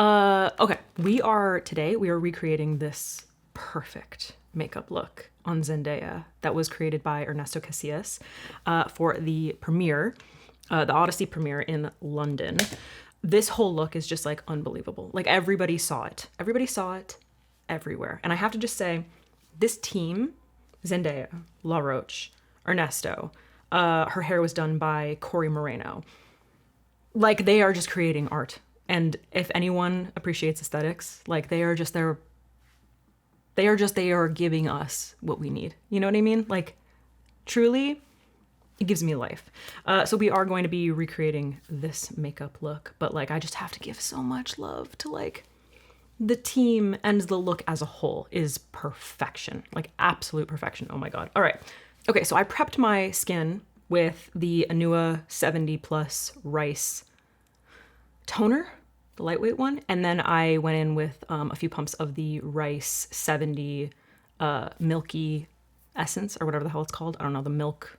Okay, today we are recreating this perfect makeup look on Zendaya that was created by Ernesto Casillas for the premiere, the Odyssey premiere in London. This whole look is just like unbelievable. Like everybody saw it. Everybody saw it everywhere. And I have to just say, this team, Zendaya, La Roche, Ernesto, her hair was done by Corey Moreno. Like they are just creating art. And if anyone appreciates aesthetics, like they are giving us what we need. You know what I mean? Like truly, it gives me life. So we are going to be recreating this makeup look, but like I just have to give so much love to like the team, and the look as a whole is perfection, like absolute perfection. Oh my God. All right. Okay, so I prepped my skin with the Anua 70 Plus Rice toner, the lightweight one, and then I went in with a few pumps of the Rice 70 Milky Essence, or whatever the hell it's called. I don't know, the milk.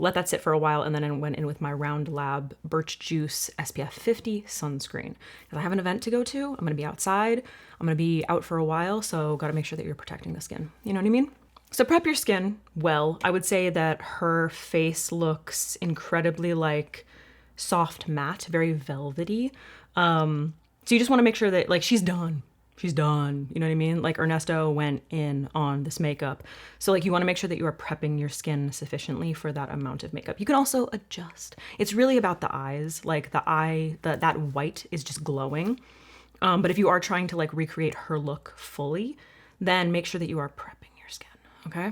Let that sit for a while, and then I went in with my Round Lab Birch Juice SPF 50 sunscreen. Because I have an event to go to, I'm gonna be outside, I'm gonna be out for a while, so gotta make sure that you're protecting the skin. You know what I mean? So prep your skin well. I would say that her face looks incredibly like soft matte, very velvety. So you just wanna make sure that like she's done. She's done, you know what I mean? Like Ernesto went in on this makeup. So like you wanna make sure that you are prepping your skin sufficiently for that amount of makeup. You can also adjust. It's really about the eyes. Like that white is just glowing. But if you are trying to like recreate her look fully, then make sure that you are prepping your skin, okay?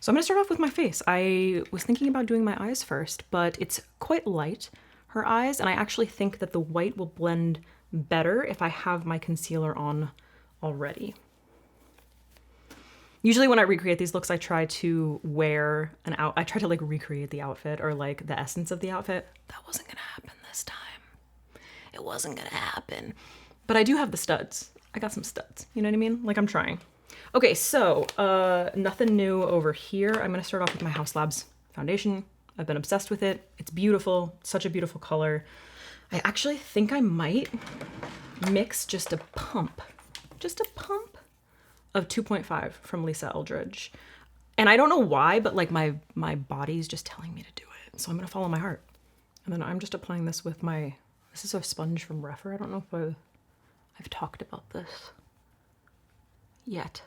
So I'm gonna start off with my face. I was thinking about doing my eyes first, but it's quite light, her eyes, and I actually think that the white will blend better if I have my concealer on already. Usually when I recreate these looks, I try to I try to like recreate the outfit or like the essence of the outfit. That wasn't gonna happen this time. It wasn't gonna happen. But I do have the studs. I got some studs, you know what I mean? Like I'm trying. Okay, so nothing new over here. I'm gonna start off with my House Labs foundation. I've been obsessed with it. It's beautiful, such a beautiful color. I actually think I might mix just a pump of 2.5 from Lisa Eldridge. And I don't know why, but like my body's just telling me to do it. So I'm gonna follow my heart. And then I'm just applying this with this is a sponge from Refer. I don't know if I've talked about this yet.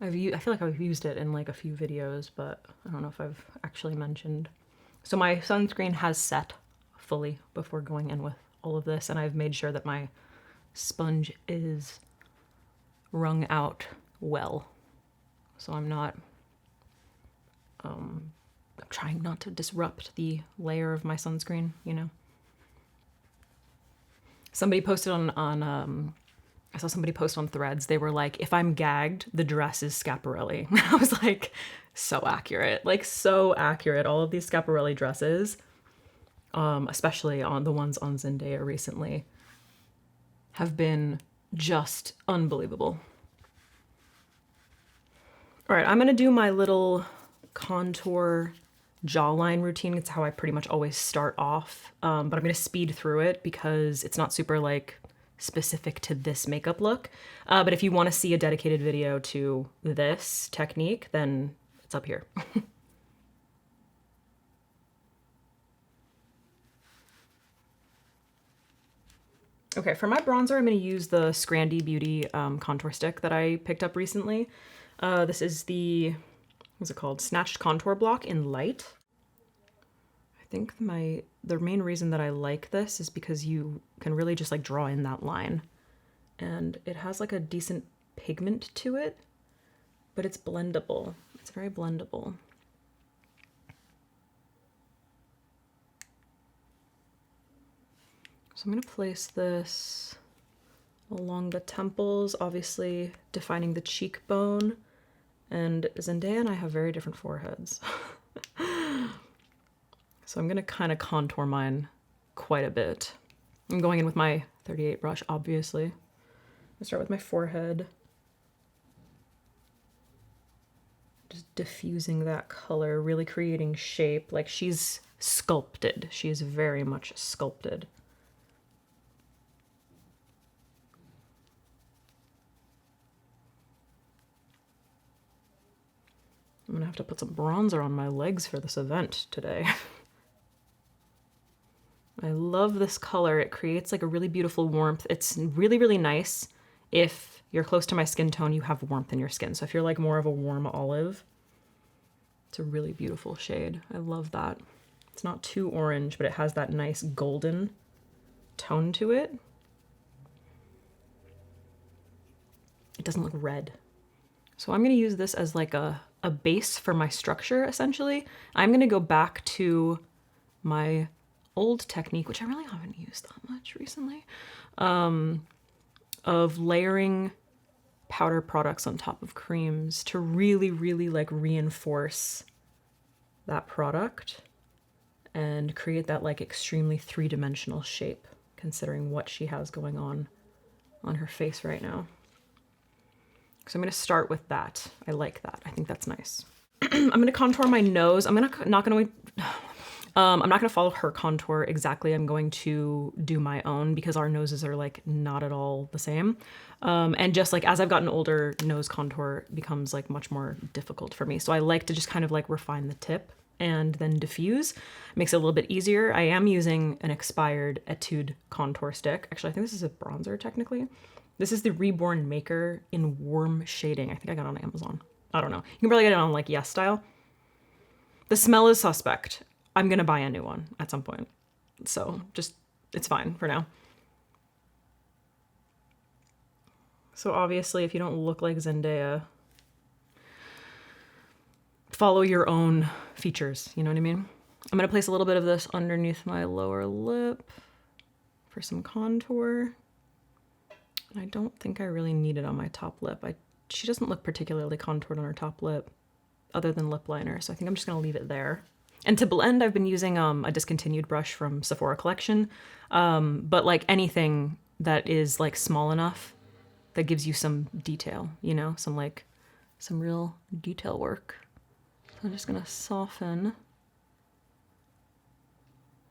I feel like I've used it in like a few videos, but I don't know if I've actually mentioned. So my sunscreen has set fully before going in with all of this, and I've made sure that my sponge is wrung out well. So I'm trying not to disrupt the layer of my sunscreen, you know. Somebody posted I saw somebody post on Threads, they were like, if I'm gagged, the dress is Schiaparelli. I was like, so accurate, like so accurate. All of these Schiaparelli dresses, especially on the ones on Zendaya recently, have been just unbelievable. All right, I'm gonna do my little contour jawline routine. It's how I pretty much always start off, but I'm gonna speed through it because it's not super like specific to this makeup look. But if you wanna see a dedicated video to this technique, then it's up here. Okay, for my bronzer, I'm gonna use the Scrandy Beauty contour stick that I picked up recently. This is what's it called? Snatched Contour Block in Light. I think the main reason that I like this is because you can really just like draw in that line. And it has like a decent pigment to it, but it's blendable. It's very blendable. So I'm gonna place this along the temples, obviously defining the cheekbone. And Zendaya and I have very different foreheads. So I'm gonna kind of contour mine quite a bit. I'm going in with my 38 brush, obviously. I'm gonna start with my forehead. Just diffusing that color, really creating shape. Like she's sculpted. She is very much sculpted. I'm gonna have to put some bronzer on my legs for this event today. I love this color. It creates like a really beautiful warmth. It's really, really nice if you're close to my skin tone, you have warmth in your skin. So if you're like more of a warm olive, it's a really beautiful shade. I love that. It's not too orange, but it has that nice golden tone to it. It doesn't look red. So I'm gonna use this as like a base for my structure, essentially. I'm gonna go back to my old technique, which I really haven't used that much recently, of layering powder products on top of creams to really, really like reinforce that product and create that like extremely three-dimensional shape, considering what she has going on her face right now. So I'm gonna start with that. I like that. I think that's nice. I'm gonna contour my nose. I'm not gonna follow her contour exactly. I'm going to do my own because our noses are like not at all the same. And just like as I've gotten older, nose contour becomes like much more difficult for me. So I like to just kind of like refine the tip and then diffuse. It makes it a little bit easier. I am using an expired Etude contour stick. Actually, I think this is a bronzer technically. This is the Reborn Maker in warm shading. I think I got it on Amazon. I don't know. You can probably get it on like Yes Style. The smell is suspect. I'm gonna buy a new one at some point. So just, it's fine for now. So obviously if you don't look like Zendaya, follow your own features, you know what I mean? I'm gonna place a little bit of this underneath my lower lip for some contour. I don't think I really need it on my top lip. She doesn't look particularly contoured on her top lip other than lip liner, so I think I'm just gonna leave it there. And to blend, I've been using a discontinued brush from Sephora Collection, but like anything that is like small enough that gives you some detail, you know, some real detail work. So I'm just gonna soften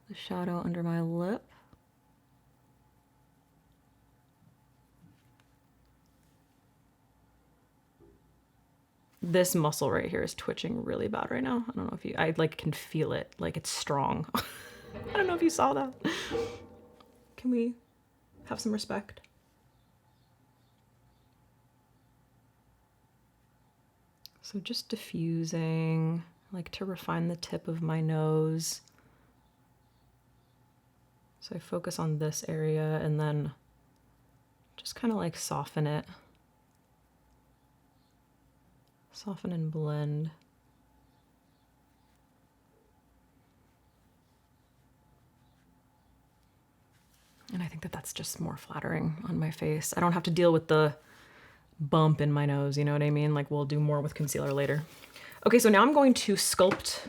the shadow under my lip. This muscle right here is twitching really bad right now. I don't know if I like can feel it, like it's strong. I don't know if you saw that. Can we have some respect? So just diffusing, like to refine the tip of my nose. So I focus on this area and then just kind of like soften it. Soften and blend. And I think that that's just more flattering on my face. I don't have to deal with the bump in my nose, you know what I mean? Like we'll do more with concealer later. Okay, so now I'm going to sculpt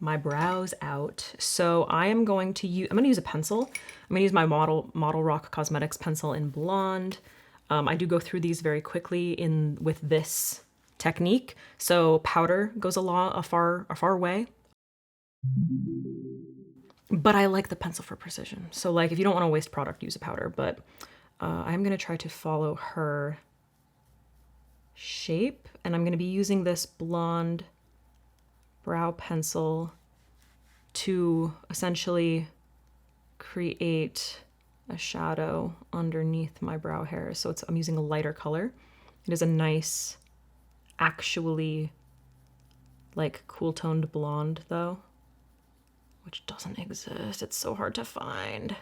my brows out. So I'm gonna use a pencil. I'm gonna use my Model Rock Cosmetics pencil in blonde. I do go through these very quickly with this technique. So powder goes a far way. But I like the pencil for precision. So like if you don't want to waste product, use a powder, but I'm gonna try to follow her shape, and I'm gonna be using this blonde brow pencil to essentially create a shadow underneath my brow hairs. So I'm using a lighter color. It is a nice, actually like cool toned blonde though, which doesn't exist. It's so hard to find.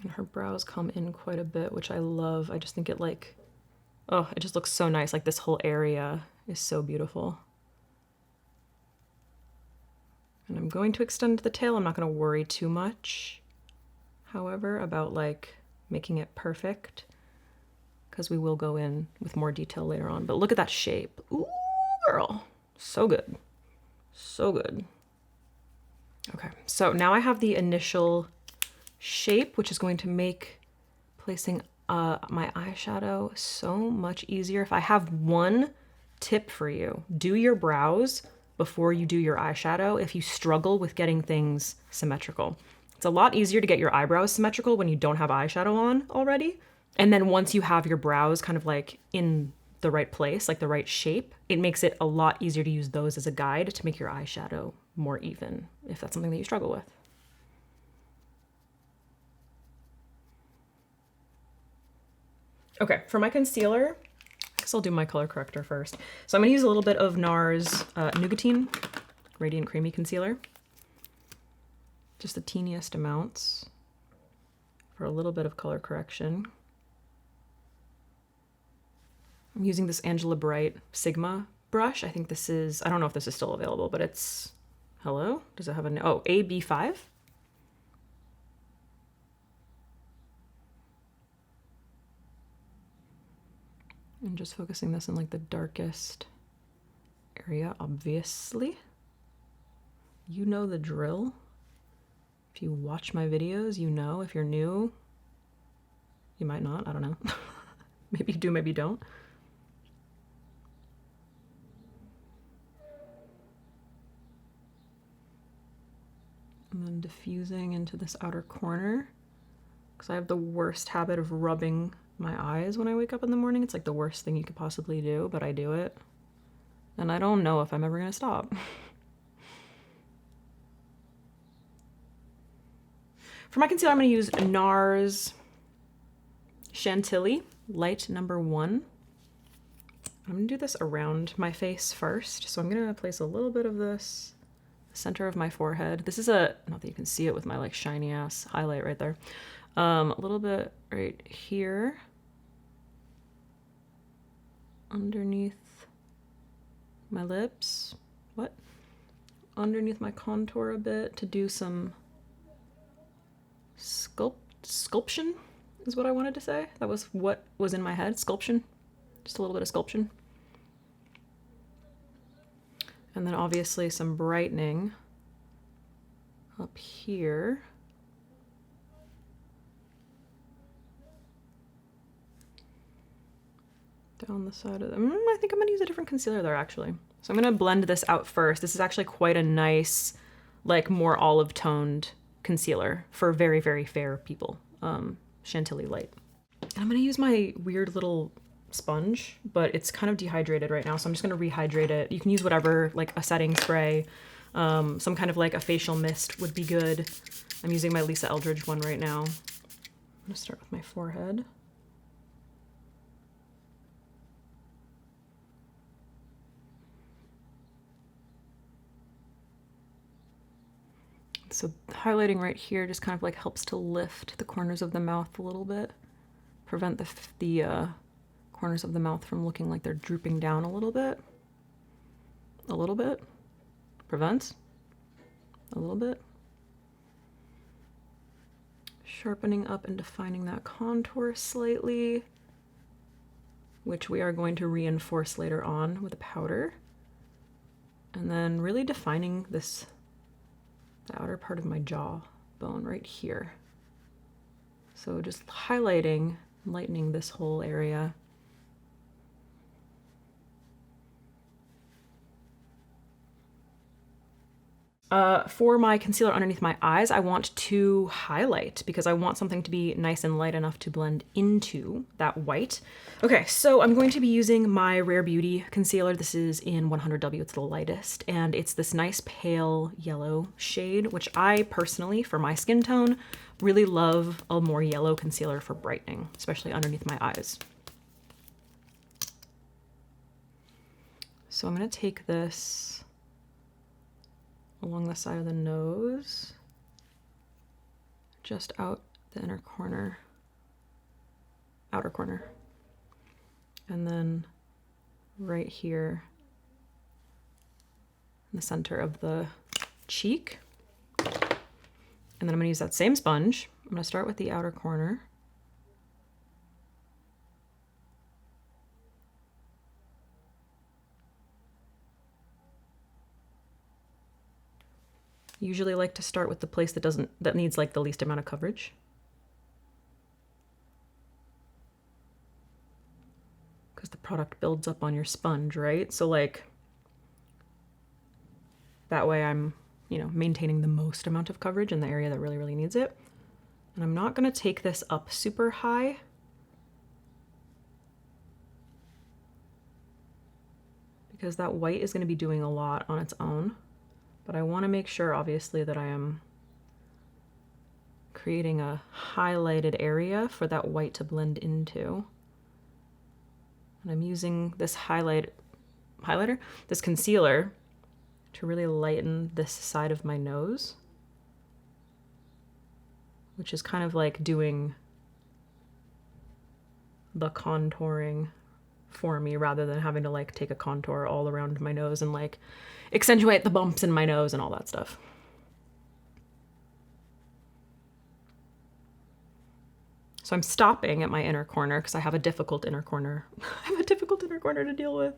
And her brows come in quite a bit, which I love. I just think it it just looks so nice. Like this whole area is so beautiful. And I'm going to extend the tail. I'm not going to worry too much, however, about like making it perfect, because we will go in with more detail later on. But look at that shape. Ooh, girl. So good. So good. Okay, so now I have the initial shape, which is going to make placing my eyeshadow so much easier. If I have one tip for you, do your brows before you do your eyeshadow if you struggle with getting things symmetrical. It's a lot easier to get your eyebrows symmetrical when you don't have eyeshadow on already. And then once you have your brows kind of like in the right place, like the right shape, it makes it a lot easier to use those as a guide to make your eyeshadow more even, if that's something that you struggle with. Okay, for my concealer, I guess I'll do my color corrector first. So I'm gonna use a little bit of NARS Nougatine Radiant Creamy Concealer. Just the teeniest amounts for a little bit of color correction. I'm using this Angela Bright Sigma brush. I think this is, I don't know if this is still available, but it's, hello? Does it have a, oh, AB5? I'm just focusing this in like the darkest area, obviously. You know the drill. If you watch my videos, you know. If you're new, you might not, I don't know. Maybe you do, maybe you don't. And then diffusing into this outer corner, because I have the worst habit of rubbing my eyes when I wake up in the morning. It's like the worst thing you could possibly do, but I do it. And I don't know if I'm ever gonna stop. For my concealer, I'm gonna use NARS Chantilly Light number 1. I'm gonna do this around my face first. So I'm gonna place a little bit of this center of my forehead. This is a, not that you can see it with my like shiny ass highlight right there. A little bit right here. Underneath my lips. What? Underneath my contour a bit to do some sculption is what I wanted to say. That was what was in my head. Sculption. Just a little bit of sculption. And then obviously some brightening up here. Down the side of them. I think I'm gonna use a different concealer there actually. So I'm gonna blend this out first. This is actually quite a nice, like more olive toned concealer for very, very fair people. Chantilly Light. And I'm gonna use my weird little sponge, but it's kind of dehydrated right now, so I'm just gonna rehydrate it. You can use whatever, like a setting spray, some kind of like a facial mist would be good. I'm using my Lisa Eldridge one right now. I'm gonna start with my forehead. So highlighting right here just kind of like helps to lift the corners of the mouth a little bit, prevent the corners of the mouth from looking like they're drooping down a little bit. A little bit. Prevents. A little bit. Sharpening up and defining that contour slightly, which we are going to reinforce later on with a powder. And then really defining this, the outer part of my jaw bone right here. So just highlighting, lightening this whole area. For my concealer underneath my eyes, I want to highlight because I want something to be nice and light enough to blend into that white. Okay, so I'm going to be using my Rare Beauty concealer. This is in 100W, it's the lightest, and it's this nice pale yellow shade, which I personally, for my skin tone, really love a more yellow concealer for brightening, especially underneath my eyes. So I'm gonna take this along the side of the nose, just out the inner corner, outer corner, and then right here in the center of the cheek. And then I'm gonna use that same sponge. I'm gonna start with the outer corner. Usually like to start with the place that needs like the least amount of coverage. Because the product builds up on your sponge, right? So like That way I'm, you know, maintaining the most amount of coverage in the area that really, really needs it. And I'm not gonna take this up super high. Because that white is gonna be doing a lot on its own. But I wanna make sure, obviously, that I am creating a highlighted area for that white to blend into. And I'm using this highlighter, this concealer, to really lighten this side of my nose, which is kind of like doing the contouring for me rather than having to like take a contour all around my nose and like accentuate the bumps in my nose and all that stuff. So I'm stopping at my inner corner because I have a difficult inner corner. I have a difficult inner corner to deal with.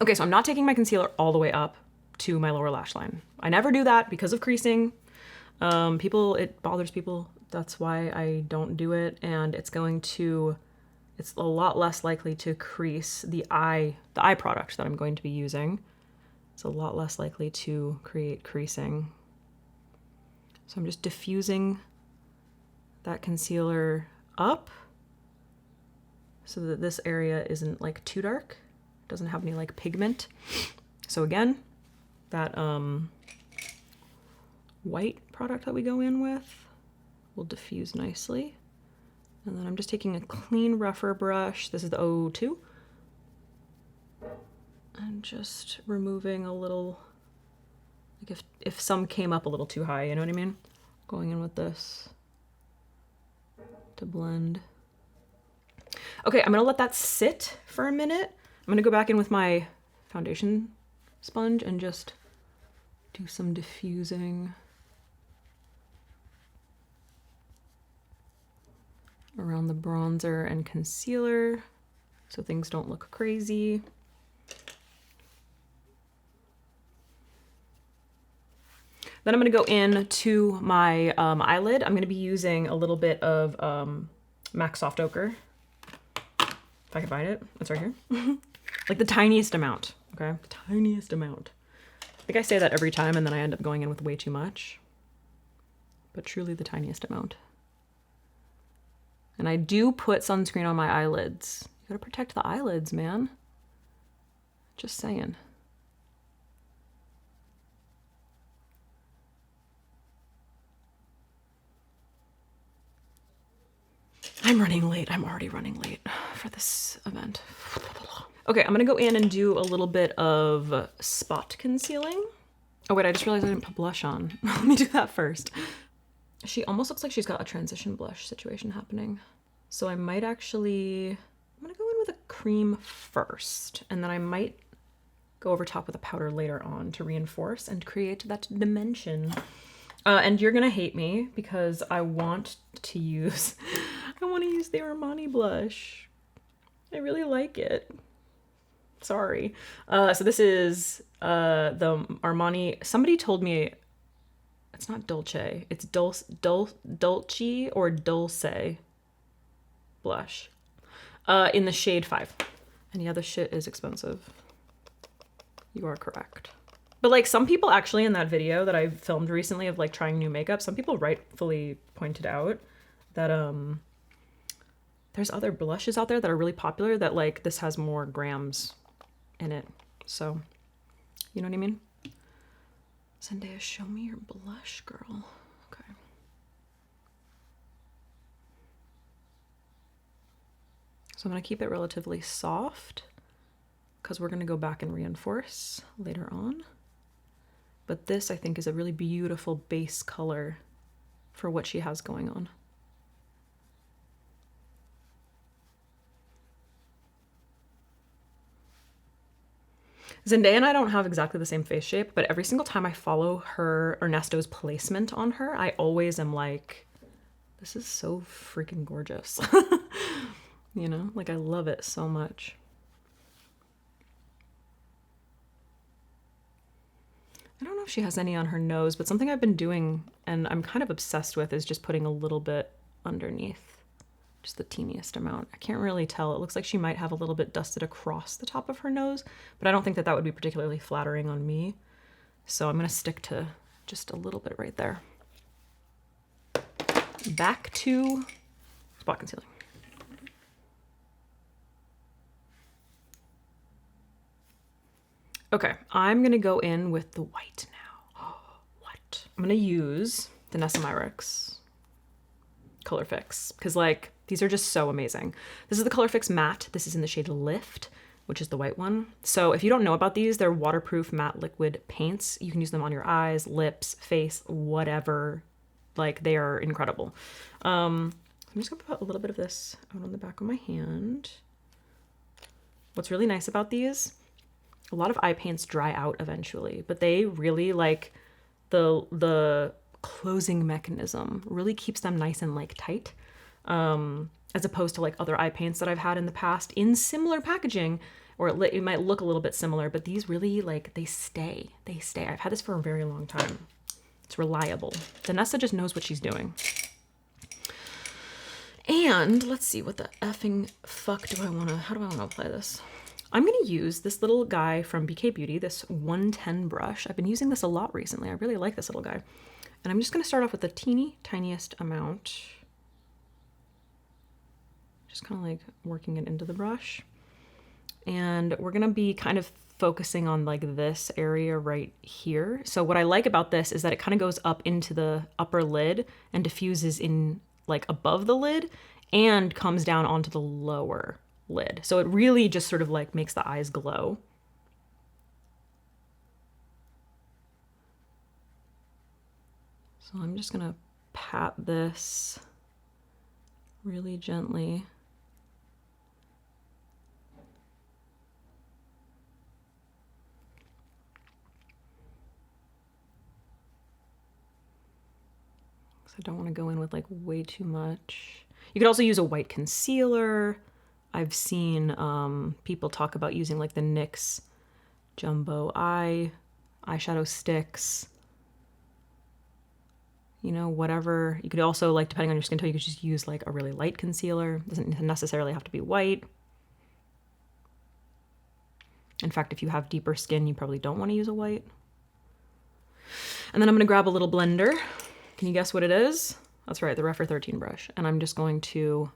Okay, so I'm not taking my concealer all the way up to my lower lash line. I never do that because of creasing. It bothers people. That's why I don't do it. And it's a lot less likely to crease the eye product that I'm going to be using. It's a lot less likely to create creasing. So I'm just diffusing that concealer up so that this area isn't like too dark. It doesn't have any like pigment. So again, that white product that we go in with will diffuse nicely. And then I'm just taking a clean, rougher brush. This is the 002. And just removing a little, like if some came up a little too high, you know what I mean? Going in with this to blend. Okay, I'm gonna let that sit for a minute. I'm gonna go back in with my foundation sponge and just do some diffusing around the bronzer and concealer so things don't look crazy. Then I'm gonna go in to my eyelid. I'm gonna be using a little bit of MAC Soft Ochre. If I can find it, it's right here. Like the tiniest amount, okay? The tiniest amount. I think I say that every time and then I end up going in with way too much. But truly the tiniest amount. And I do put sunscreen on my eyelids. You gotta protect the eyelids, man. Just saying. I'm running late. I'm already running late for this event. Okay, I'm gonna go in and do a little bit of spot concealing. Oh wait, I just realized I didn't put blush on. Let me do that first. She almost looks like she's got a transition blush situation happening. So I might actually, I'm gonna go in with a cream first, and then I might go over top with a powder later on to reinforce and create that dimension. And you're gonna hate me because I want to use the Armani blush. I really like it. Sorry. So this is the Armani, somebody told me it's not Dolce, it's Dolce or Dulce blush in the shade 5. And yeah, the shit is expensive. You are correct. But like some people actually in that video that I filmed recently of like trying new makeup, some people rightfully pointed out that there's other blushes out there that are really popular that like this has more grams in it. So, you know what I mean? Zendaya, show me your blush, girl. Okay. So I'm gonna keep it relatively soft because we're gonna go back and reinforce later on. But this I think is a really beautiful base color for what she has going on. Zendaya and I don't have exactly the same face shape, but every single time I follow her Ernesto's placement on her, I always am like, this is so freaking gorgeous. You know, like I love it so much. I don't know if she has any on her nose, but something I've been doing and I'm kind of obsessed with is just putting a little bit underneath just the teeniest amount. I can't really tell. It looks like she might have a little bit dusted across the top of her nose, but I don't think that that would be particularly flattering on me. So I'm gonna stick to just a little bit right there. Back to spot concealing. Okay, I'm gonna go in with the white now. What? I'm gonna use the Nessa Myricks Color Fix, because like, these are just so amazing. This is the Color Fix Matte. This is in the shade Lift, which is the white one. So if you don't know about these, they're waterproof matte liquid paints. You can use them on your eyes, lips, face, whatever. Like, they are incredible. I'm just gonna put a little bit of this out on the back of my hand. What's really nice about these, a lot of eye paints dry out eventually, but they really like the closing mechanism really keeps them nice and like tight, as opposed to like other eye paints that I've had in the past in similar packaging, or it might look a little bit similar, but these really like, they stay. I've had this for a very long time. It's reliable. Vanessa just knows what she's doing. And let's see, what the effing fuck do I wanna, how do I wanna apply this? I'm gonna use this little guy from BK Beauty, this 110 brush. I've been using this a lot recently. I really like this little guy. And I'm just gonna start off with the tiniest amount. Just kind of like working it into the brush. And we're gonna be kind of focusing on like this area right here. So what I like about this is that it kind of goes up into the upper lid and diffuses in like above the lid and comes down onto the lower lid. So it really just sort of like makes the eyes glow. So I'm just gonna pat this really gently. So I don't want to go in with like way too much. You could also use a white concealer. I've seen people talk about using like the NYX Jumbo eyeshadow sticks. You know, whatever. You could also, like, depending on your skin tone, you could just use like a really light concealer. It doesn't necessarily have to be white. In fact, if you have deeper skin, you probably don't want to use a white. And then I'm going to grab a little blender. Can you guess what it is? That's right, the Rephr 13 brush. And I'm just going to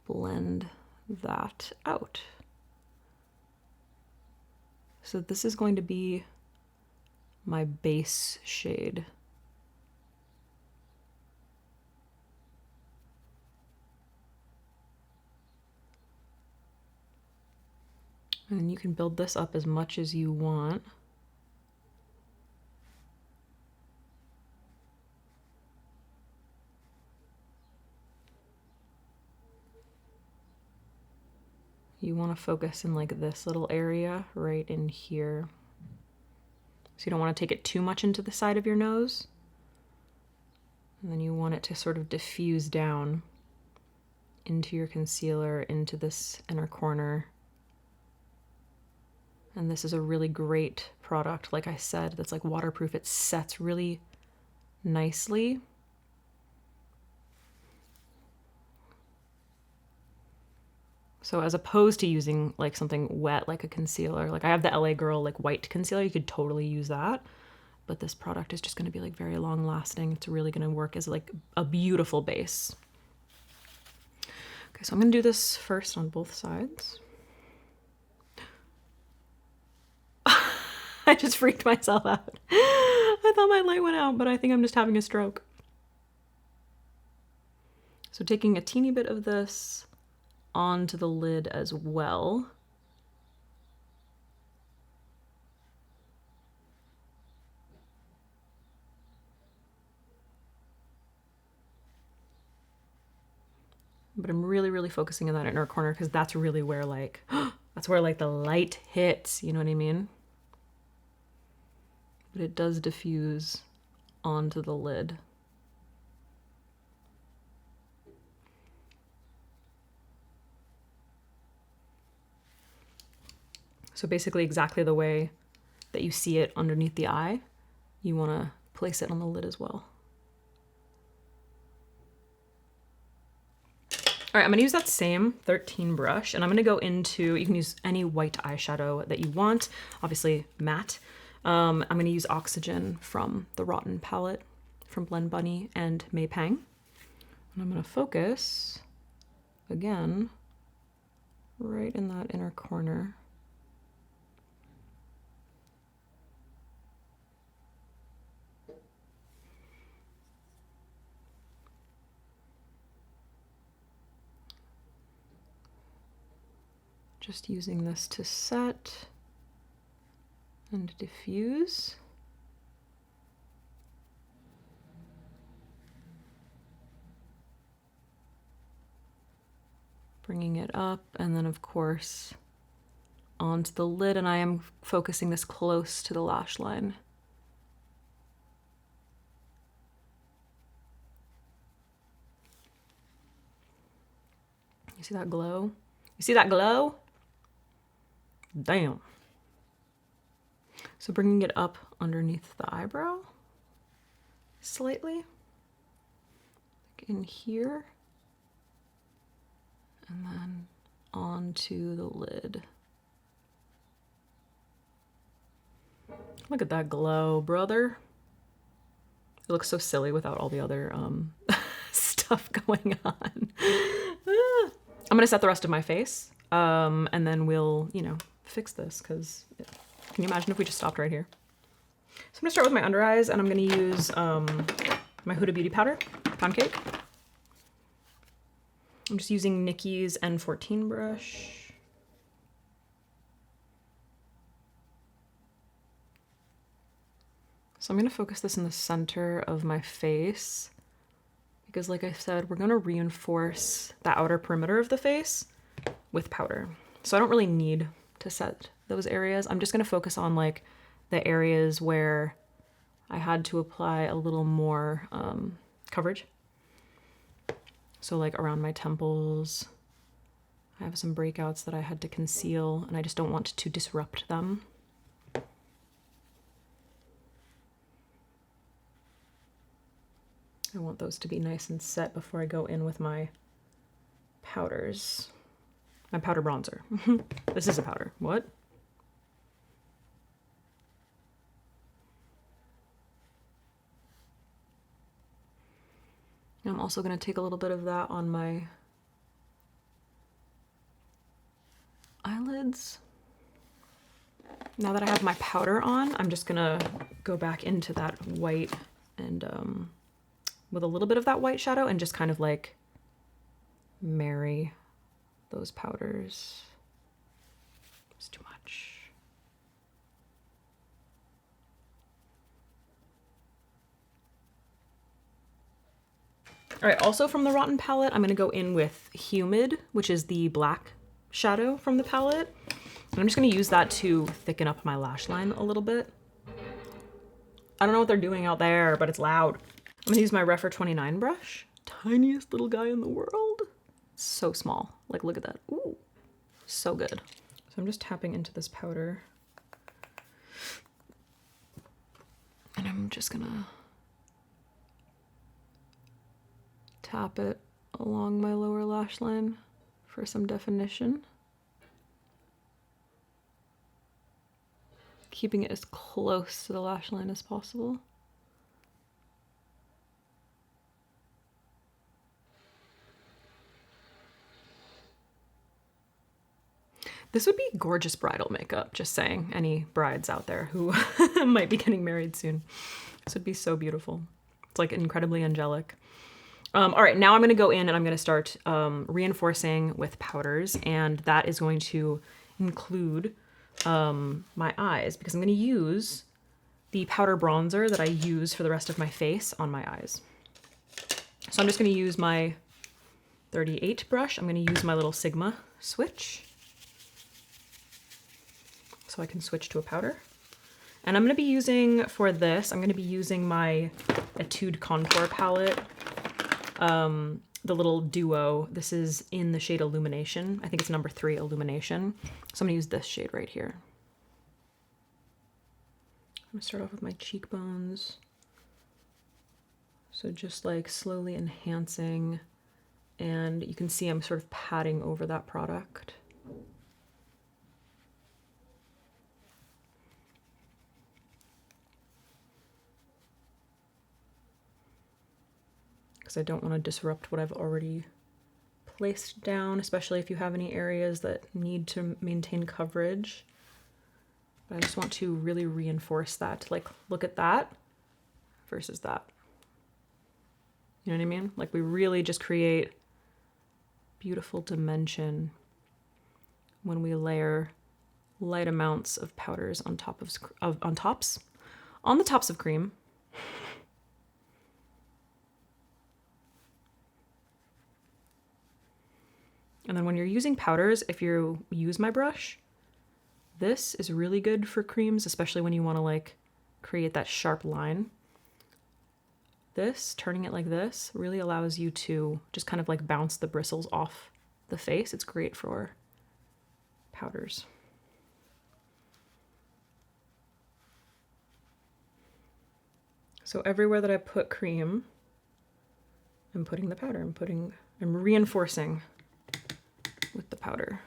blend that out. So this is going to be my base shade. And you can build this up as much as you want. You want to focus in like this little area right in here. So you don't want to take it too much into the side of your nose. And then you want it to sort of diffuse down into your concealer, into this inner corner. And this is a really great product, like I said, that's like waterproof. It sets really nicely. So as opposed to using like something wet like a concealer, like I have the LA Girl like white concealer, you could totally use that. But this product is just going to be like very long lasting. It's really going to work as like a beautiful base. Okay, so I'm going to do this first on both sides. I just freaked myself out. I thought my light went out, but I think I'm just having a stroke. So taking a teeny bit of this onto the lid as well. But I'm really focusing on that inner corner because that's really where like, that's where like the light hits, you know what I mean? But it does diffuse onto the lid. So basically exactly the way that you see it underneath the eye, you want to place it on the lid as well. All right, I'm gonna use that same 13 brush and I'm gonna go into, you can use any white eyeshadow that you want, obviously matte. I'm gonna use Oxygen from the Rotten palette from Blend Bunny and May Pang. And I'm gonna focus, again, right in that inner corner. Just using this to set and diffuse. Bringing it up, and then of course onto the lid, and I am focusing this close to the lash line. You see that glow? You see that glow? Damn. So bringing it up underneath the eyebrow, slightly, like in here, and then onto the lid. Look at that glow, brother. It looks so silly without all the other stuff going on. I'm gonna set the rest of my face, and then we'll, you know, fix this, because can you imagine if we just stopped right here? So I'm gonna start with my under eyes, and I'm gonna use my Huda Beauty powder, Pound Cake. I'm just using Nikki's N14 brush. So I'm gonna focus this in the center of my face, because like I said, we're gonna reinforce the outer perimeter of the face with powder. So I don't really need to set those areas. I'm just gonna focus on like the areas where I had to apply a little more coverage. So like around my temples, I have some breakouts that I had to conceal, and I just don't want to disrupt them. I want those to be nice and set before I go in with my powders. My powder bronzer. This is a powder. What? I'm also going to take a little bit of that on my eyelids. Now that I have my powder on, I'm just going to go back into that white and with a little bit of that white shadow and just kind of like marry those powders. It's too much. All right, also from the Rotten palette, I'm gonna go in with Humid, which is the black shadow from the palette. And I'm just gonna use that to thicken up my lash line a little bit. I don't know what they're doing out there, but it's loud. I'm gonna use my Refer 29 brush. Tiniest little guy in the world. So small, like look at that. Ooh, so good. So I'm just tapping into this powder. And I'm just gonna tap it along my lower lash line for some definition. Keeping it as close to the lash line as possible. This would be gorgeous bridal makeup, just saying. Any brides out there who might be getting married soon. This would be so beautiful. It's like incredibly angelic. All right, now I'm gonna go in and I'm gonna start reinforcing with powders, and that is going to include my eyes, because I'm gonna use the powder bronzer that I use for the rest of my face on my eyes. So I'm just gonna use my 38 brush. I'm gonna use my little Sigma switch, so I can switch to a powder. And I'm gonna be using, for this, I'm gonna be using my Etude Contour palette, the little duo. This is in the shade Illumination. I think it's number 3, Illumination. So I'm gonna use this shade right here. I'm gonna start off with my cheekbones. So just like slowly enhancing and you can see I'm sort of patting over that product. Because I don't want to disrupt what I've already placed down, especially if you have any areas that need to maintain coverage. But I just want to really reinforce that. Like, look at that versus that. You know what I mean? Like, we really just create beautiful dimension when we layer light amounts of powders on top of on the tops of cream. And then when you're using powders, if you use my brush, this is really good for creams, especially when you want to like create that sharp line. This, turning it like this, really allows you to just kind of like bounce the bristles off the face. It's great for powders. So everywhere that I put cream, I'm putting the powder. I'm reinforcing with the powder.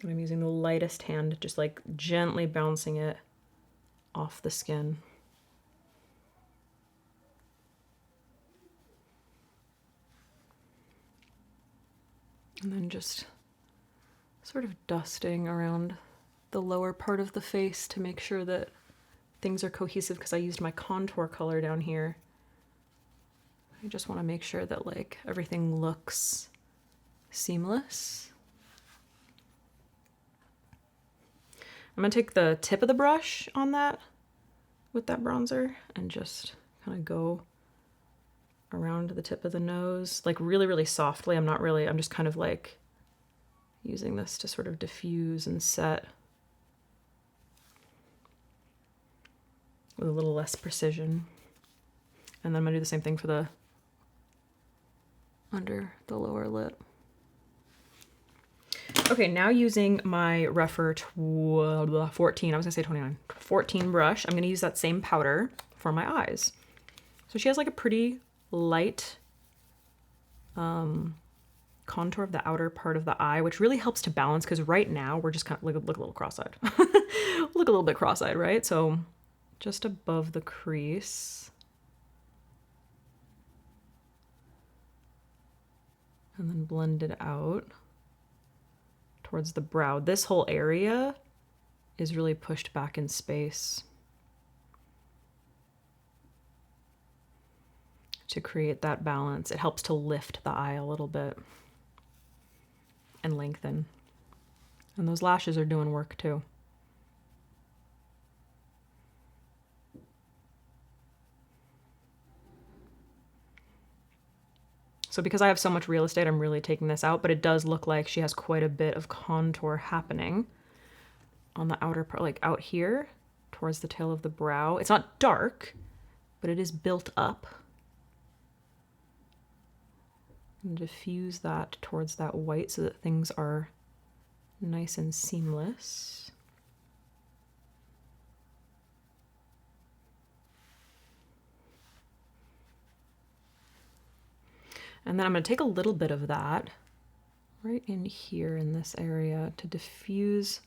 And I'm using the lightest hand, just like gently bouncing it off the skin. And then just sort of dusting around the lower part of the face to make sure that things are cohesive, because I used my contour color down here. I just want to make sure that like everything looks seamless. I'm gonna take the tip of the brush on that with that bronzer and just kind of go around the tip of the nose, like really, really softly. I'm just kind of like using this to sort of diffuse and set with a little less precision. And then I'm gonna do the same thing for the under the lower lip. Okay, now using my Rephr 14, I was gonna say 29, 14 brush, I'm gonna use that same powder for my eyes. So she has like a pretty light contour of the outer part of the eye, which really helps to balance, because right now we're just kind of look a little cross-eyed. Look a little bit cross-eyed, right? So just above the crease. And then blend it out towards the brow. This whole area is really pushed back in space to create that balance. It helps to lift the eye a little bit and lengthen. And those lashes are doing work too. So because I have so much real estate, I'm really taking this out, but it does look like she has quite a bit of contour happening on the outer part, like out here towards the tail of the brow. It's not dark, but it is built up. And diffuse that towards that white so that things are nice and seamless. And then I'm going to take a little bit of that right in here in this area to diffuse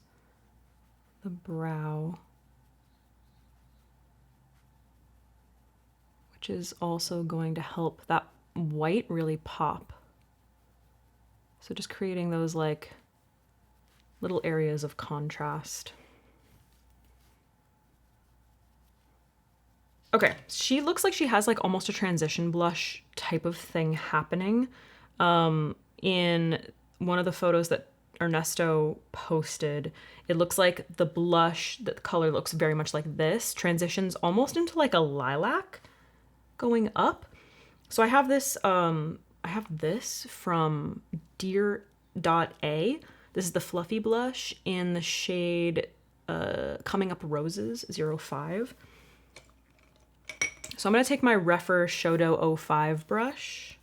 the brow, which is also going to help that white really pop. So just creating those like little areas of contrast. Okay, she looks like she has like almost a transition blush type of thing happening. In one of the photos that Ernesto posted, it looks like the blush, the color looks very much like this, transitions almost into like a lilac going up. So I have this from Dear.A. This is the fluffy blush in the shade Coming Up Roses 05. So I'm going to take my Rephr Shodo 05 brush,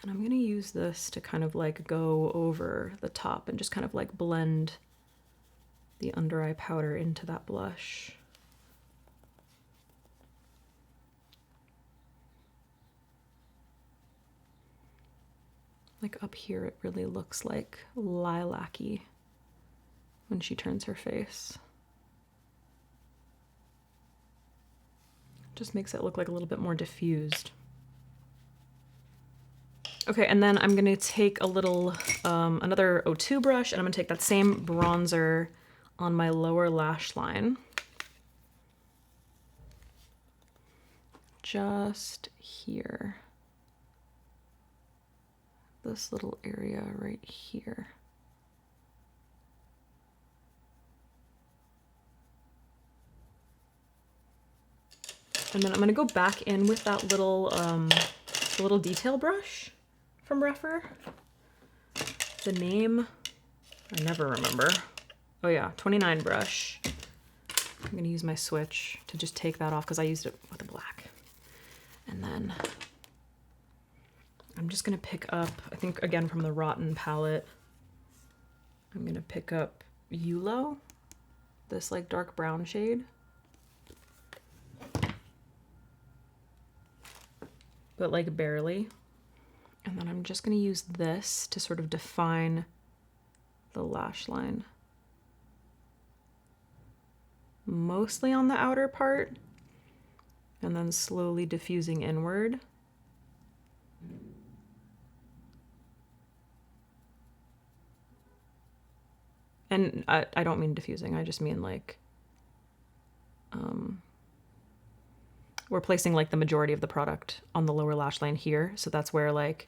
and I'm going to use this to kind of like go over the top and just kind of like blend the under eye powder into that blush. Like up here, it really looks like lilac-y when she turns her face. Just makes it look like a little bit more diffused. Okay, and then I'm gonna take a little, another O2 brush, and I'm gonna take that same bronzer on my lower lash line. Just here. This little area right here. And then I'm gonna go back in with that little detail brush from Refer. The name, I never remember. Oh yeah, 29 brush. I'm gonna use my switch to just take that off because I used it with the black. And then I'm just gonna pick up, I think again from the Rotten palette, I'm gonna pick up Yulo, this like dark brown shade. But like barely. And then I'm just gonna use this to sort of define the lash line. Mostly on the outer part, and then slowly diffusing inward. And I don't mean diffusing, I just mean like, we're placing like the majority of the product on the lower lash line here. So that's where like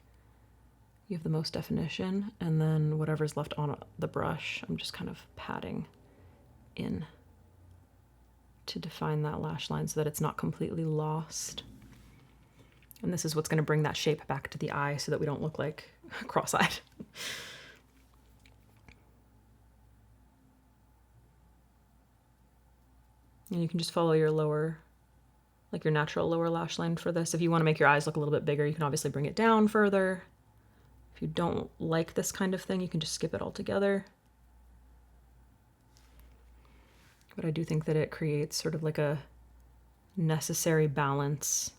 you have the most definition, and then whatever's left on the brush, I'm just kind of patting in to define that lash line so that it's not completely lost. And this is what's gonna bring that shape back to the eye so that we don't look like cross-eyed. And you can just follow your lower, like your natural lower lash line for this. If you want to make your eyes look a little bit bigger, you can obviously bring it down further. If you don't like this kind of thing, you can just skip it altogether. But I do think that it creates sort of like a necessary balance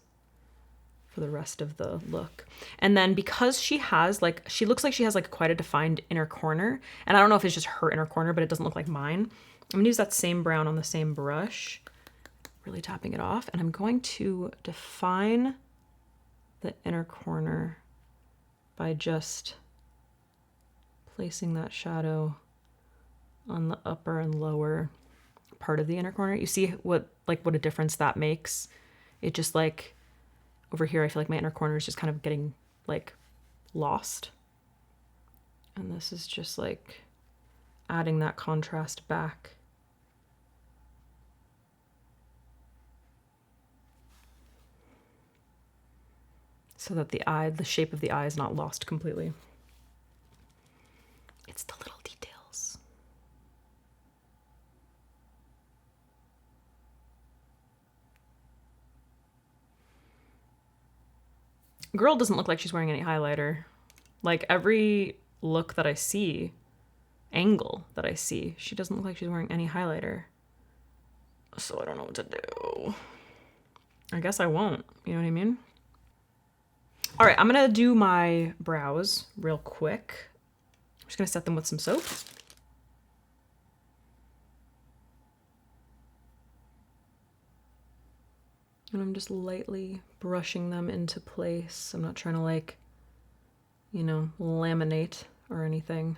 for the rest of the look. And then because she has like, she looks like she has like quite a defined inner corner, and I don't know if it's just her inner corner, but it doesn't look like mine. I'm gonna use that same brown on the same brush, really tapping it off, and I'm going to define the inner corner by just placing that shadow on the upper and lower part of the inner corner. You see what a difference that makes? It just like, over here, I feel like my inner corner is just kind of getting like lost. And this is just like adding that contrast back. So that the eye, the shape of the eye is not lost completely. It's the little details. Girl doesn't look like she's wearing any highlighter. Like every look that I see, angle that I see, she doesn't look like she's wearing any highlighter. So I don't know what to do. I guess I won't, you know what I mean? All right, I'm gonna do my brows real quick. I'm just gonna set them with some soap. And I'm just lightly brushing them into place. I'm not trying to like, you know, laminate or anything.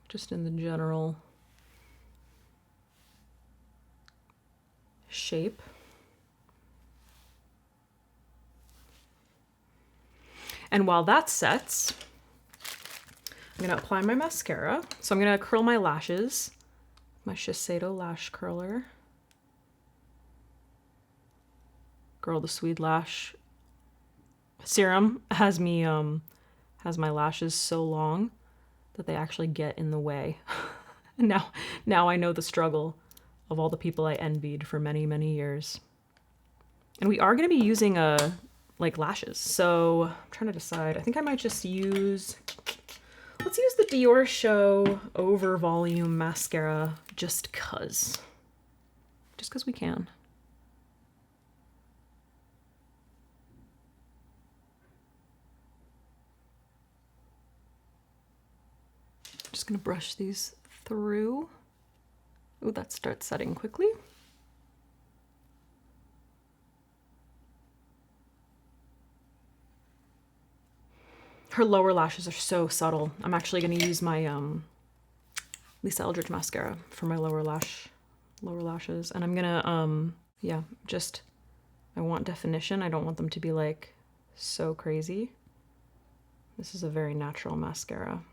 Just in the general shape. And while that sets, I'm gonna apply my mascara. So I'm gonna curl my lashes, my Shiseido lash curler. Girl, the Swede lash serum has me, has my lashes so long that they actually get in the way. Now I know the struggle of all the people I envied for many, many years. And we are gonna be using like lashes. So I'm trying to decide. I think I might just use, let's use the Dior Show Over Volume Mascara just cause we can. just gonna brush these through. Ooh, that starts setting quickly. Her lower lashes are so subtle. I'm actually gonna use my Lisa Eldridge mascara for my lower lashes. And I'm gonna, yeah, just, I want definition. I don't want them to be like so crazy. This is a very natural mascara.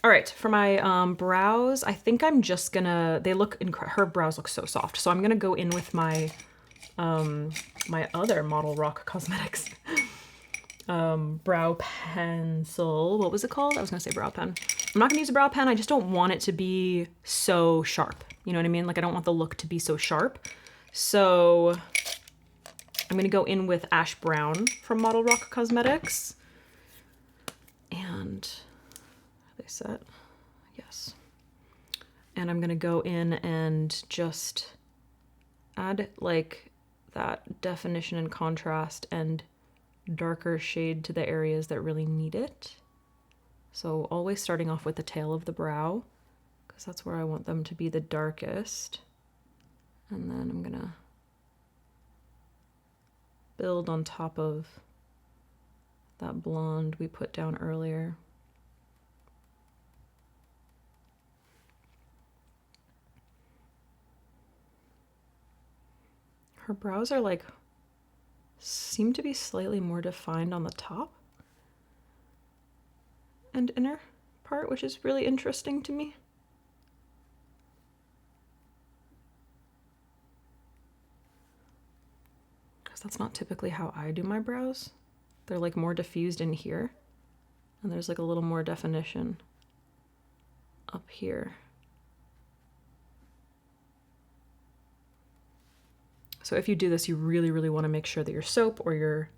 All right, for my brows, I think I'm just gonna, her brows look so soft. So I'm gonna go in with my, my other Model Rock Cosmetics brow pencil. What was it called? I was gonna say brow pen. I'm not gonna use a brow pen. I just don't want it to be so sharp. You know what I mean? Like I don't want the look to be so sharp. So I'm gonna go in with Ash Brown from Model Rock Cosmetics. And are they set? Yes. And I'm gonna go in and just add like that definition and contrast and darker shade to the areas that really need it. So always starting off with the tail of the brow, because that's where I want them to be the darkest. And then I'm gonna build on top of that blonde we put down earlier. Her brows are like, seem to be slightly more defined on the top and inner part, which is really interesting to me. Because that's not typically how I do my brows. They're like more diffused in here, and there's like a little more definition up here. So if you do this, you really, really want to make sure that your soap or your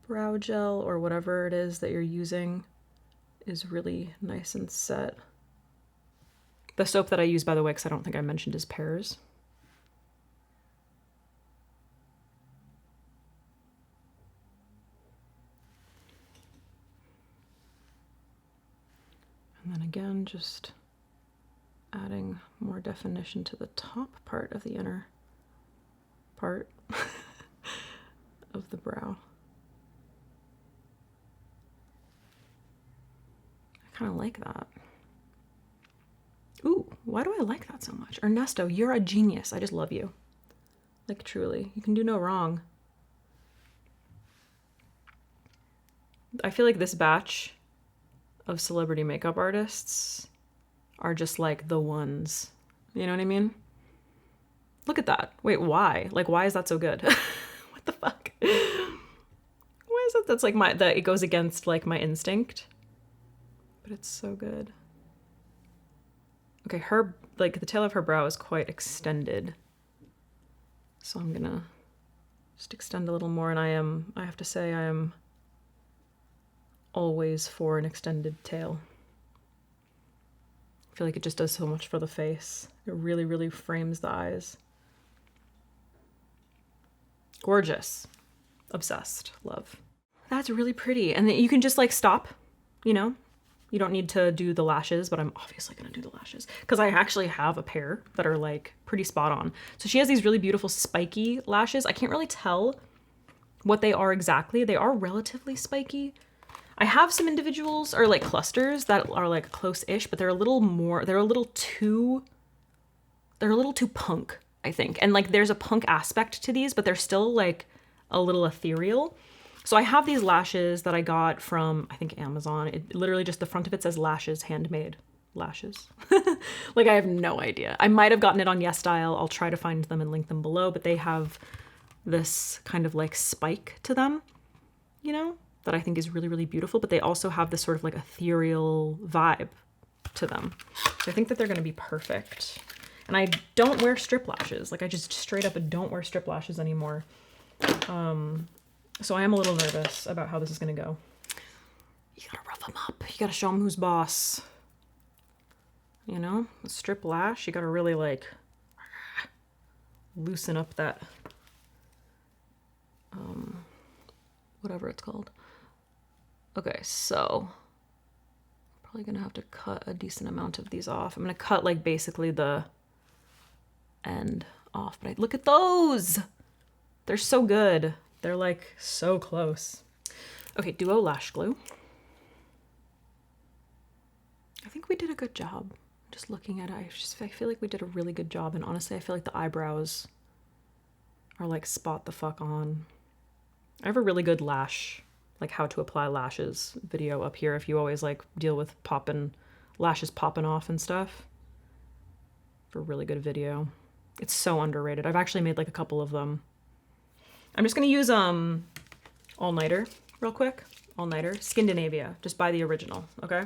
brow gel or whatever it is that you're using is really nice and set. The soap that I use, by the way, because I don't think I mentioned, is Pears. And then again, just adding more definition to the top part of the inner part of the brow. I kind of like that. Ooh, why do I like that so much? Ernesto, you're a genius. I just love you. Like truly, you can do no wrong. I feel like this batch of celebrity makeup artists are just like the ones. You know what I mean? Look at that. Wait, why? Like, why is that so good? What the fuck? Why is that? That's like it goes against like my instinct. But it's so good. Okay, like the tail of her brow is quite extended. So I'm gonna just extend a little more, and I have to say I am always for an extended tail. I feel like it just does so much for the face. It really, really frames the eyes. Gorgeous. Obsessed. Love. That's really pretty. And then you can just like stop, you know? You don't need to do the lashes, but I'm obviously gonna do the lashes because I actually have a pair that are like pretty spot on. So she has these really beautiful spiky lashes. I can't really tell what they are exactly. They are relatively spiky. I have some individuals or like clusters that are like close-ish, but they're a little too punk, I think. And like there's a punk aspect to these, but they're still like a little ethereal. So I have these lashes that I got from, I think, Amazon. It literally just, the front of it says lashes, handmade lashes. Like I have no idea. I might have gotten it on YesStyle. I'll try to find them and link them below, but they have this kind of like spike to them, you know, that I think is really, really beautiful. But they also have this sort of like ethereal vibe to them. So I think that they're gonna be perfect. And I don't wear strip lashes. Like I just straight up don't wear strip lashes anymore. So I am a little nervous about how this is gonna go. You gotta rough them up. You gotta show them who's boss. You know, a strip lash, you gotta really like loosen up that whatever it's called. Okay, so probably gonna have to cut a decent amount of these off. I'm gonna cut like basically the end off, but look at those. They're so good. They're like so close. Okay, Duo Lash Glue. I think we did a good job. Just looking at it, I feel like we did a really good job. And honestly, I feel like the eyebrows are like spot the fuck on. I have a really good lash, like how to apply lashes video up here if you always like deal with lashes popping off and stuff. For a really good video. It's so underrated. I've actually made like a couple of them. I'm just gonna use All Nighter real quick. All Nighter, Skindinavia. Just buy the original, okay?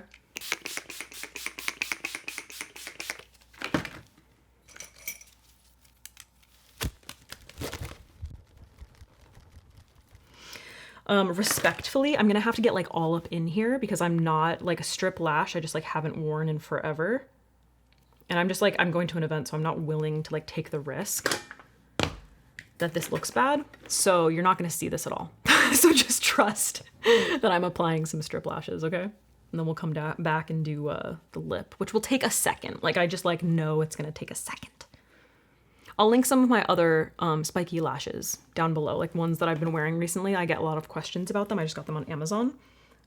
Respectfully, I'm gonna have to get like all up in here because I'm not like a strip lash. I just like haven't worn in forever. And I'm just like, I'm going to an event, so I'm not willing to like take the risk that this looks bad. So you're not gonna see this at all. So just trust that I'm applying some strip lashes, okay? And then we'll come back and do the lip, which will take a second. Like I just like know it's gonna take a second. I'll link some of my other spiky lashes down below, like ones that I've been wearing recently. I get a lot of questions about them. I just got them on Amazon.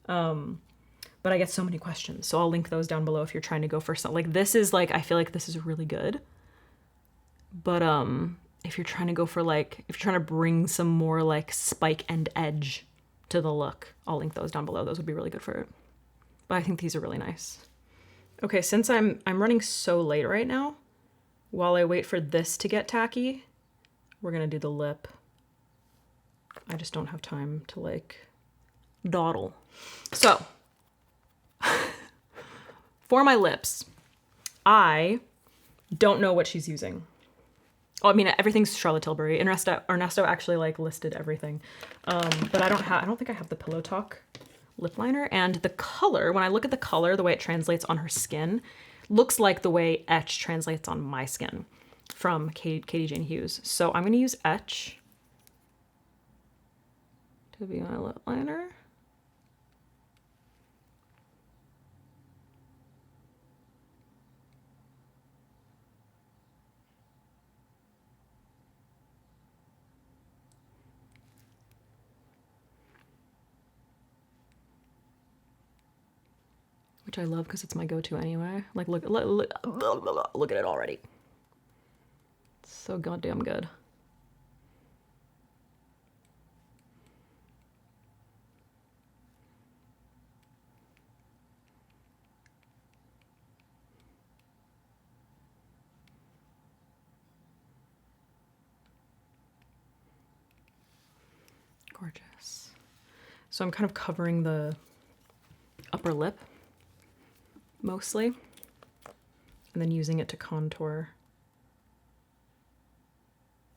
But I get so many questions. So I'll link those down below if you're trying to go for something. Like this is like, I feel like this is really good. But if you're trying to go for like, if you're trying to bring some more like spike and edge to the look, I'll link those down below. Those would be really good for it. But I think these are really nice. Okay, since I'm running so late right now, while I wait for this to get tacky, we're gonna do the lip. I just don't have time to like dawdle. So, for my lips, I don't know what she's using. Oh, I mean, everything's Charlotte Tilbury. Ernesto actually like listed everything. But I don't think I have the Pillow Talk lip liner. And the color, when I look at the color, the way it translates on her skin, looks like the way Etch translates on my skin from Katie Jane Hughes. So I'm gonna use Etch to be my lip liner. Which I love because it's my go-to anyway. Like, look at it already. It's so goddamn good. Gorgeous. So I'm kind of covering the upper lip mostly, and then using it to contour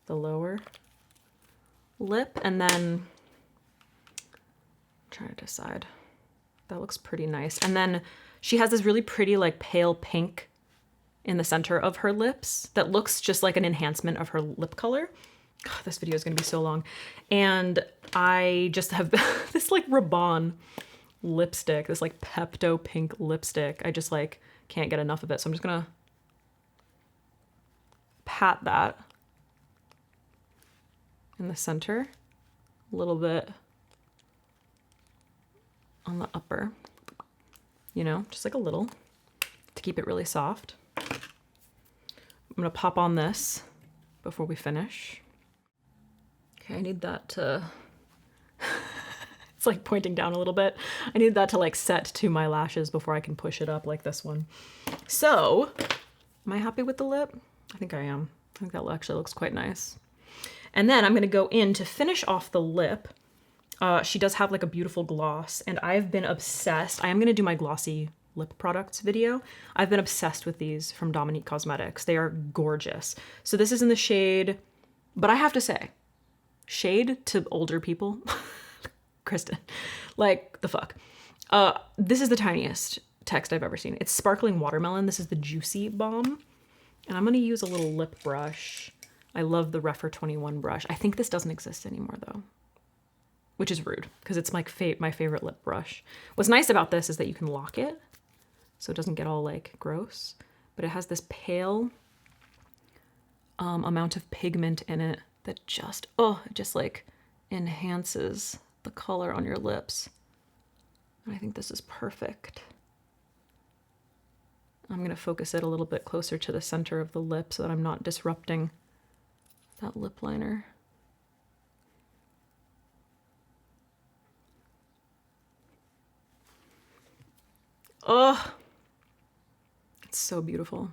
the lower lip. And then I'm trying to decide. That looks pretty nice. And then she has this really pretty like pale pink in the center of her lips that looks just like an enhancement of her lip color. Oh, this video is gonna be so long. And I just have this like Rabanne lipstick, this like Pepto pink lipstick. I just like can't get enough of it. So I'm just gonna pat that in the center, a little bit on the upper, you know, just like a little to keep it really soft. I'm gonna pop on this before we finish. Okay, I need that to it's like pointing down a little bit. I need that to like set to my lashes before I can push it up like this one. So, am I happy with the lip? I think I am. I think that actually looks quite nice. And then I'm gonna go in to finish off the lip. She does have like a beautiful gloss, and I've been obsessed. I am gonna do my glossy lip products video. I've been obsessed with these from Dominique Cosmetics. They are gorgeous. So this is in the shade, but I have to say, shade to older people, Kristen, like the fuck. This is the tiniest text I've ever seen. It's Sparkling Watermelon. This is the Juicy Balm. And I'm gonna use a little lip brush. I love the Refer 21 brush. I think this doesn't exist anymore though. which is rude because it's like my favorite lip brush. What's nice about this is that you can lock it so it doesn't get all like gross, but it has this pale amount of pigment in it that just, oh, it just like enhances the color on your lips. And I think this is perfect. I'm gonna focus it a little bit closer to the center of the lip so that I'm not disrupting that lip liner. Oh, it's so beautiful.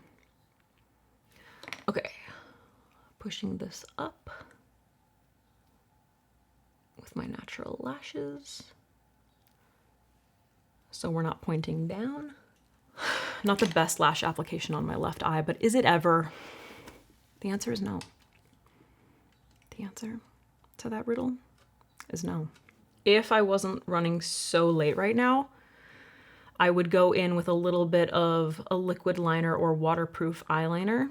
Okay, pushing this up with my natural lashes so we're not pointing down. Not the best lash application on my left eye, but is it ever? The answer is no. The answer to that riddle is no. If I wasn't running so late right now, I would go in with a little bit of a liquid liner or waterproof eyeliner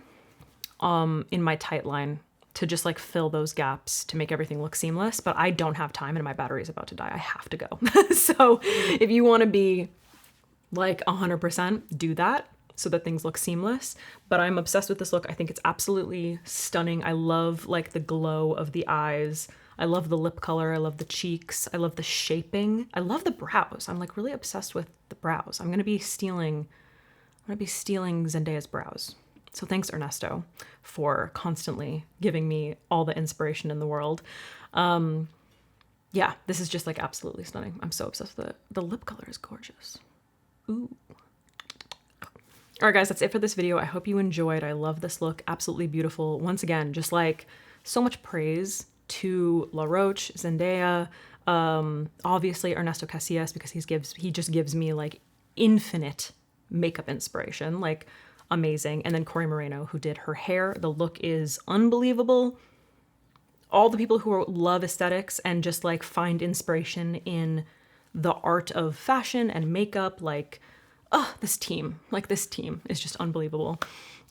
in my tight line to just like fill those gaps to make everything look seamless. But I don't have time and my battery is about to die. I have to go. So if you want to be like 100%, do that so that things look seamless. But I'm obsessed with this look. I think it's absolutely stunning. I love like the glow of the eyes. I love the lip color. I love the cheeks. I love the shaping. I love the brows. I'm like really obsessed with the brows. I'm gonna be stealing Zendaya's brows. So thanks, Ernesto, for constantly giving me all the inspiration in the world. Yeah, this is just like absolutely stunning. I'm so obsessed with it. The lip color is gorgeous. Ooh. All right, guys, that's it for this video. I hope you enjoyed. I love this look. Absolutely beautiful. Once again, just like so much praise to La Roche, Zendaya, obviously Ernesto Casillas, because he just gives me like infinite makeup inspiration, like amazing. And then Corey Moreno, who did her hair. The look is unbelievable. All the people who love aesthetics and just like find inspiration in the art of fashion and makeup, like, oh, this team is just unbelievable.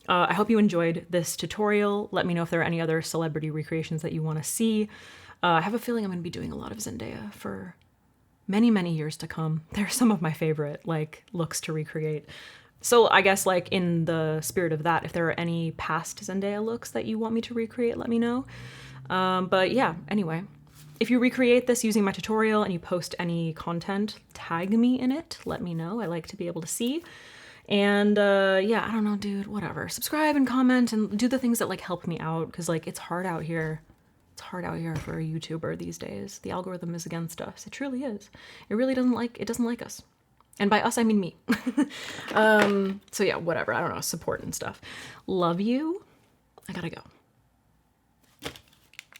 I hope you enjoyed this tutorial. Let me know if there are any other celebrity recreations that you want to see. I have a feeling I'm going to be doing a lot of Zendaya for many, many years to come. They're some of my favorite like looks to recreate. So I guess like in the spirit of that, if there are any past Zendaya looks that you want me to recreate, let me know. But yeah, anyway, if you recreate this using my tutorial and you post any content, tag me in it. Let me know. I like to be able to see. And yeah, I don't know, dude, whatever. Subscribe and comment and do the things that like help me out, because like it's hard out here. It's hard out here for a YouTuber these days. The algorithm is against us. It truly is. It really doesn't like us. And by us, I mean me. So yeah, whatever. I don't know, support and stuff. Love you. I gotta go.